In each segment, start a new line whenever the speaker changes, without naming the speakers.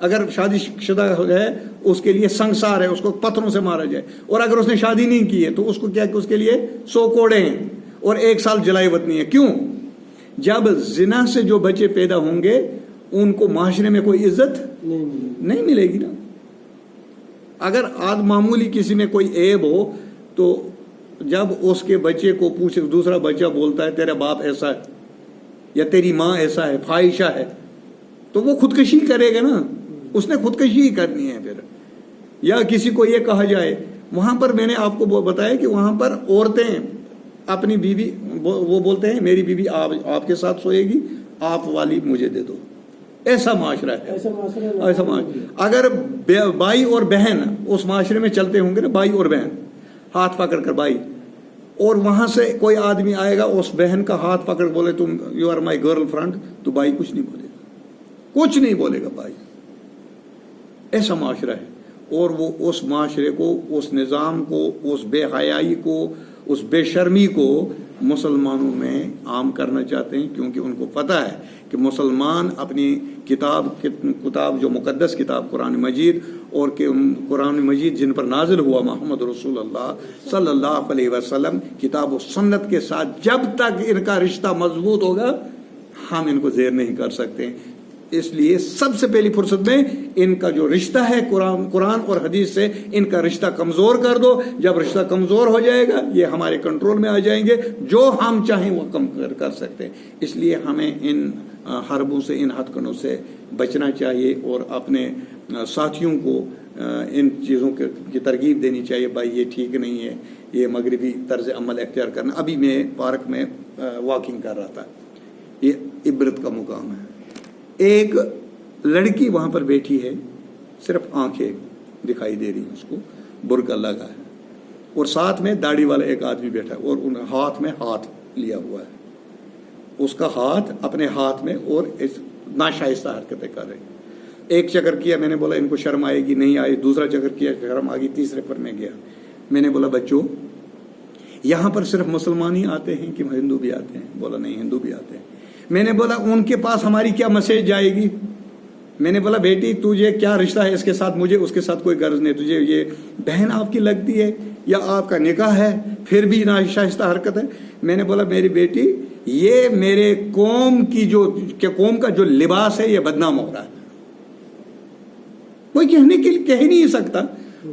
اگر شادی شدہ ہے اس کے لیے سنگسار ہے، اس کو پتھروں سے مارا جائے، اور اگر اس نے شادی نہیں کی ہے تو اس کو کیا کہ اس کے لیے 100 کوڑے ہیں اور 1 سال جلائی وطنی ہے. کیوں؟ جب زنا سے جو بچے پیدا ہوں گے ان کو معاشرے میں کوئی عزت نہیں ملے گی نا. اگر آج معمولی کسی میں کوئی عیب ہو تو جب اس کے بچے کو پوچھے، دوسرا بچہ بولتا ہے تیرا باپ ایسا ہے یا تیری ماں ایسا ہے، فاحشہ ہے، تو وہ خودکشی کرے گا نا، اس نے خودکشی ہی کرنی ہے. پھر یا کسی کو یہ کہا جائے، وہاں پر میں نے آپ کو بتایا کہ وہاں پر عورتیں اپنی بیوی، وہ بولتے ہیں میری بیوی آپ کے ساتھ سوئے گی، آپ والی مجھے دے دو. ایسا معاشرہ ہے، ایسا معاشرہ. اگر بھائی اور بہن اس معاشرے میں چلتے ہوں گے نا، بھائی اور بہن ہاتھ پکڑ کر بھائی، اور وہاں سے کوئی آدمی آئے گا اس بہن کا ہاتھ پکڑ بولے تم you are my girlfriend, تو بھائی کچھ نہیں بولے گا، کچھ نہیں بولے گا بھائی. ایسا معاشرہ ہے. اور وہ اس معاشرے کو، اس نظام کو، اس بے حیائی کو، اس بے شرمی کو مسلمانوں میں عام کرنا چاہتے ہیں، کیونکہ ان کو پتہ ہے کہ مسلمان اپنی کتاب جو مقدس کتاب قرآن مجید، اور کہ قرآن مجید جن پر نازل ہوا محمد رسول اللہ صلی اللہ علیہ وسلم، کتاب و سنت کے ساتھ جب تک ان کا رشتہ مضبوط ہوگا ہم ان کو زیر نہیں کر سکتے. اس لیے سب سے پہلی فرصت میں ان کا جو رشتہ ہے قرآن اور حدیث سے، ان کا رشتہ کمزور کر دو. جب رشتہ کمزور ہو جائے گا یہ ہمارے کنٹرول میں آ جائیں گے، جو ہم چاہیں وہ کم کر سکتے ہیں. اس لیے ہمیں ان حربوں سے، ان ہتھ کنڈوں سے بچنا چاہیے، اور اپنے ساتھیوں کو ان چیزوں کی ترغیب دینی چاہیے. بھائی یہ ٹھیک نہیں ہے، یہ مغربی طرز عمل اختیار کرنا. ابھی میں پارک میں واکنگ کر رہا تھا، یہ عبرت کا مقام ہے. ایک لڑکی وہاں پر بیٹھی ہے، صرف آنکھیں دکھائی دے رہی ہیں، اس کو برقع لگا ہے، اور ساتھ میں داڑھی والا ایک آدمی بیٹھا ہے، اور ان ہاتھ میں ہاتھ لیا ہوا ہے. اس کا ہاتھ اپنے ہاتھ میں، اور ناشائستہ حرکتیں کر رہے ہیں. ایک چکر کیا، میں نے بولا ان کو شرم آئے گی، نہیں آئی. دوسرا چکر کیا، شرم آ گئی. تیسرے پر میں گیا، میں نے بولا بچوں یہاں پر صرف مسلمان ہی آتے ہیں کہ ہندو بھی آتے ہیں؟ بولا نہیں، ہندو بھی آتے ہیں. میں نے بولا ان کے پاس ہماری کیا میسج جائے گی؟ میں نے بولا بیٹی تجھے کیا رشتہ ہے اس کے ساتھ؟ مجھے اس کے ساتھ کوئی غرض نہیں. تجھے یہ بہن آپ کی لگتی ہے یا آپ کا نکاح ہے پھر بھی ناشائستہ حرکت ہے؟ میں نے بولا میری بیٹی یہ میرے قوم کا جو لباس ہے یہ بدنام ہو رہا ہے. کوئی کہہ نہیں سکتا.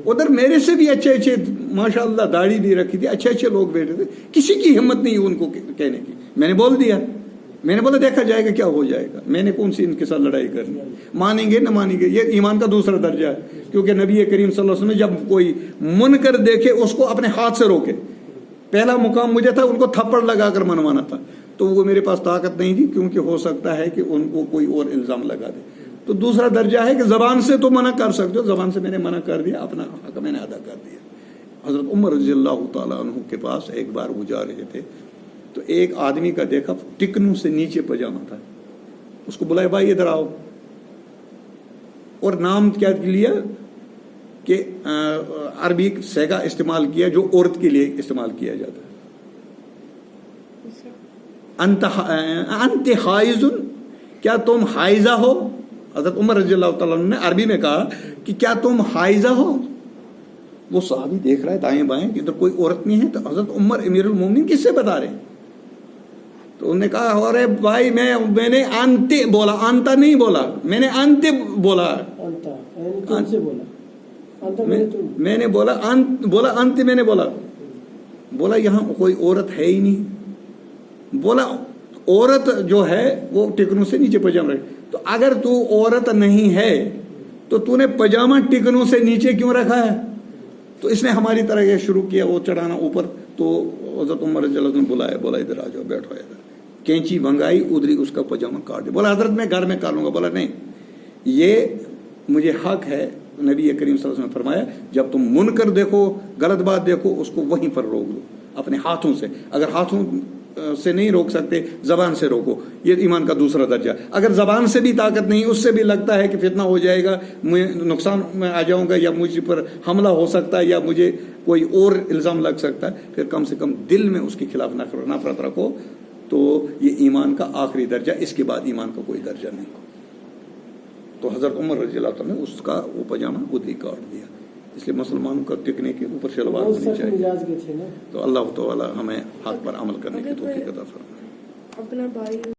ادھر میرے سے بھی اچھے ماشاء اللہ داڑھی بھی رکھی تھی، اچھے لوگ بیٹھے تھے، کسی کی ہمت نہیں ان کو کہنے کی. میں نے بول دیا، میں نے بولا دیکھا جائے گا کیا ہو جائے گا. میں نے کون سی ان کے ساتھ لڑائی کرنی؟ مانیں گے نہ مانیں گے، یہ ایمان کا دوسرا درجہ ہے. کیونکہ نبی کریم صلی اللہ علیہ وسلم جب کوئی منکر دیکھے اس کو اپنے ہاتھ سے روکے. پہلا مقام مجھے تھا ان کو تھپڑ لگا کر منوانا تھا، تو وہ میرے پاس طاقت نہیں تھی، کیونکہ ہو سکتا ہے کہ ان کو کوئی اور الزام لگا دے. تو دوسرا درجہ ہے کہ زبان سے تو منع کر سکتے ہو، زبان سے میں نے منع کر دیا، اپنا حق میں نے ادا کر دیا. حضرت عمر رضی اللہ تعالیٰ عنہ کے پاس ایک بار وہ جا رہے تھے، تو ایک آدمی کا دیکھا ٹکنوں سے نیچے پجامہ تھا. اس کو بلایا بھائی ادھر آؤ، اور نام کیا لیا کہ عربی سیگا استعمال کیا جو عورت کے لیے استعمال کیا جاتا ہے. انت حائض، کیا تم حائضہ ہو؟ حضرت عمر رضی اللہ تعالیٰ عنہ نے عربی میں کہا کہ کیا تم حائضہ ہو؟ وہ صحابی دیکھ رہا ہے دائیں بائیں کہ ادھر کوئی عورت نہیں ہے. تو حضرت عمر امیر المومنین کس سے بتا رہے ہیں؟ تو انہوں نے کہا ارے بھائی میں نے انت بولا، انتا نہیں بولا، میں نے انت بولا. میں نے بولا انت، میں نے بولا یہاں کوئی عورت ہے ہی نہیں. بولا عورت جو ہے وہ ٹکنوں سے نیچے پجامہ رکھے. تو اگر تو عورت نہیں ہے تو تو نے پجامہ ٹکنوں سے نیچے کیوں رکھا ہے؟ تو اس نے ہماری طرح یہ شروع کیا وہ چڑھانا اوپر. تو حضرت عمر رضی اللہ عنہ نے بلایا، بولا ادھر آ جاؤ، بیٹھو ادھر. کینچی بھنگائی، ادھری اس کا پجامہ کاٹ دیا. بولا حضرت میں گھر میں کر لوں گا. بولا نہیں، یہ مجھے حق ہے. نبی کریم صلی اللہ علیہ وسلم نے فرمایا جب تم منکر دیکھو، غلط بات دیکھو، اس کو وہیں پر روک دو اپنے ہاتھوں سے. اگر ہاتھوں سے نہیں روک سکتے زبان سے روکو. یہ ایمان کا دوسرا درجہ. اگر زبان سے بھی طاقت نہیں، اس سے بھی لگتا ہے کہ فتنہ ہو جائے گا، میں نقصان میں آ جاؤں گا، یا مجھ پر حملہ ہو سکتا ہے، یا مجھے کوئی اور الزام لگ سکتا ہے، پھر کم سے کم دل میں اس کے خلاف نفرت رکھو. تو یہ ایمان کا آخری درجہ، اس کے بعد ایمان کا کوئی درجہ نہیں. تو حضرت عمر رضی اللہ تعالیٰ نے اس کا وہ پاجامہ خود ہی کاٹ دیا. اس لیے مسلمانوں کا ٹکنے کے اوپر شلوار ہونی چاہیے. تو اللہ تعالیٰ ہمیں حق پر عمل کرنے کی توفیق عطا فرمائے.
اپنا بھائی